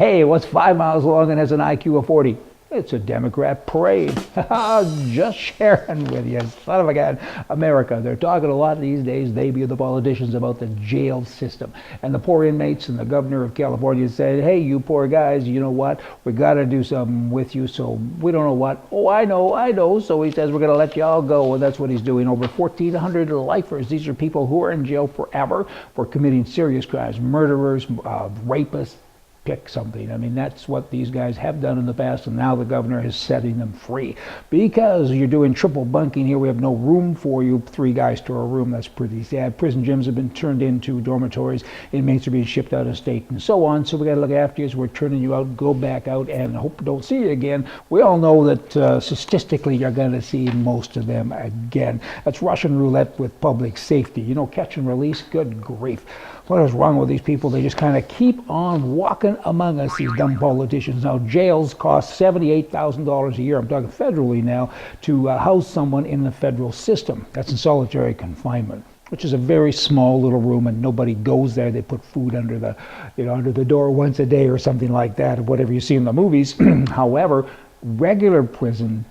Hey, what's 5 miles long and has an IQ of 40? It's a Democrat parade. Just sharing with you, son of a gun. America, they're talking a lot these days, they be the politicians, about the jail system. And the poor inmates, and the governor of California said, hey, you poor guys, you know what? We got to do something with you, so we don't know what. Oh, I know. So he says, we're going to let you all go, and that's what he's doing. Over 1,400 lifers. These are people who are in jail forever for committing serious crimes. Murderers, rapists. Pick something. I mean, that's what these guys have done in the past, and now the governor is setting them free. Because you're doing triple bunking here, we have no room for you. 3 guys to a room, that's pretty sad. Prison gyms have been turned into dormitories. Inmates are being shipped out of state and so on. So we got to look after you as we're turning you out. Go back out and hope we don't see you again. We all know that statistically you're going to see most of them again. That's Russian roulette with public safety. You know, catch and release, good grief. What is wrong with these people? They just kind of keep on walking among us, these dumb politicians. Now, jails cost $78,000 a year, I'm talking federally now, to house someone in the federal system. That's in solitary confinement, which is a very small little room, and nobody goes there. They put food under the door once a day or something like that, or whatever you see in the movies. However, regular prison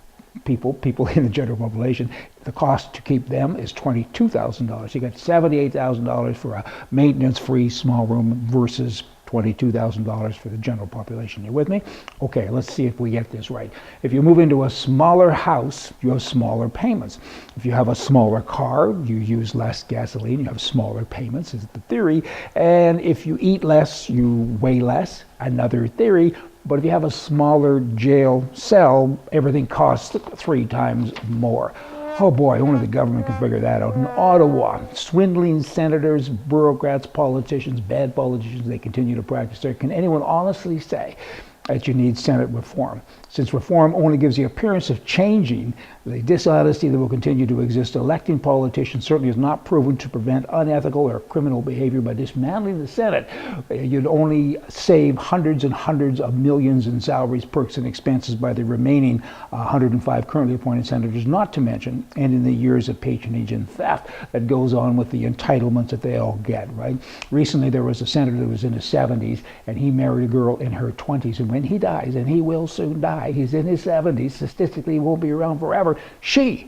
people in the general population, the cost to keep them is $22,000. You got $78,000 for a maintenance-free small room versus $22,000 for the general population. You with me? Okay, let's see if we get this right. If you move into a smaller house, you have smaller payments. If you have a smaller car, you use less gasoline, you have smaller payments, is the theory. And if you eat less, you weigh less, another theory. But if you have a smaller jail cell, everything costs 3 times more. Oh boy, only the government can figure that out. In Ottawa, swindling senators, bureaucrats, politicians, bad politicians, they continue to practice there. Can anyone honestly say that you need Senate reform? Since reform only gives the appearance of changing, the dishonesty that will continue to exist, electing politicians certainly is not proven to prevent unethical or criminal behavior. By dismantling the Senate, you'd only save hundreds and hundreds of millions in salaries, perks, and expenses by the remaining 105 currently appointed senators, not to mention ending the years of patronage and theft that goes on with the entitlements that they all get, right? Recently, there was a senator that was in his 70s, and he married a girl in her 20s, and when he dies, and he will soon die, he's in his 70s, statistically he won't be around forever, she,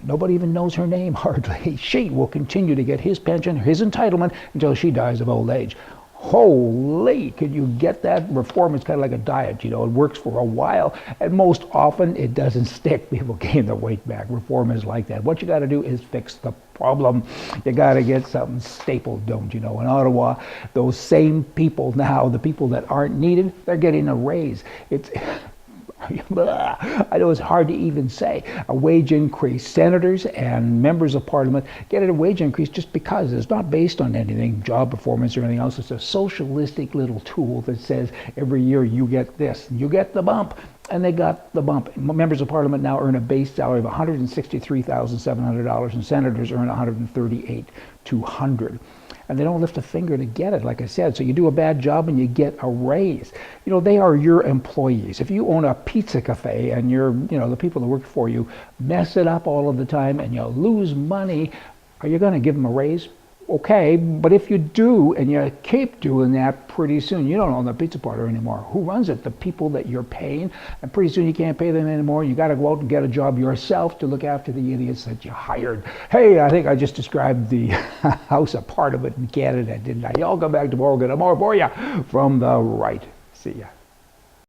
nobody even knows her name hardly, she will continue to get his pension, his entitlement, until she dies of old age. Holy, could you get that? Reform is kind of like a diet, you know, it works for a while, and most often it doesn't stick. People gain their weight back. Reform is like that. What you got to do is fix the problem. You got to get something stapled, don't you know? In Ottawa, those same people now, the people that aren't needed, they're getting a raise. It's I know it's hard to even say. A wage increase. Senators and members of parliament get a wage increase just because. It's not based on anything, job performance or anything else. It's a socialistic little tool that says every year you get this. You get the bump. And they got the bump. Members of parliament now earn a base salary of $163,700, and senators earn $138,200. And they don't lift a finger to get it, like I said. So you do a bad job and you get a raise. You know, they are your employees. If you own a pizza cafe and the people that work for you mess it up all of the time and you lose money, are you going to give them a raise? Okay, but if you do and you keep doing that, pretty soon you don't own the pizza parlor anymore. Who runs it? The people that you're paying. And pretty soon you can't pay them anymore. You got to go out and get a job yourself to look after the idiots that you hired. Hey, I think I just described the House, a part of it in Canada, didn't I? Y'all come back tomorrow, get more for you from the right. See ya.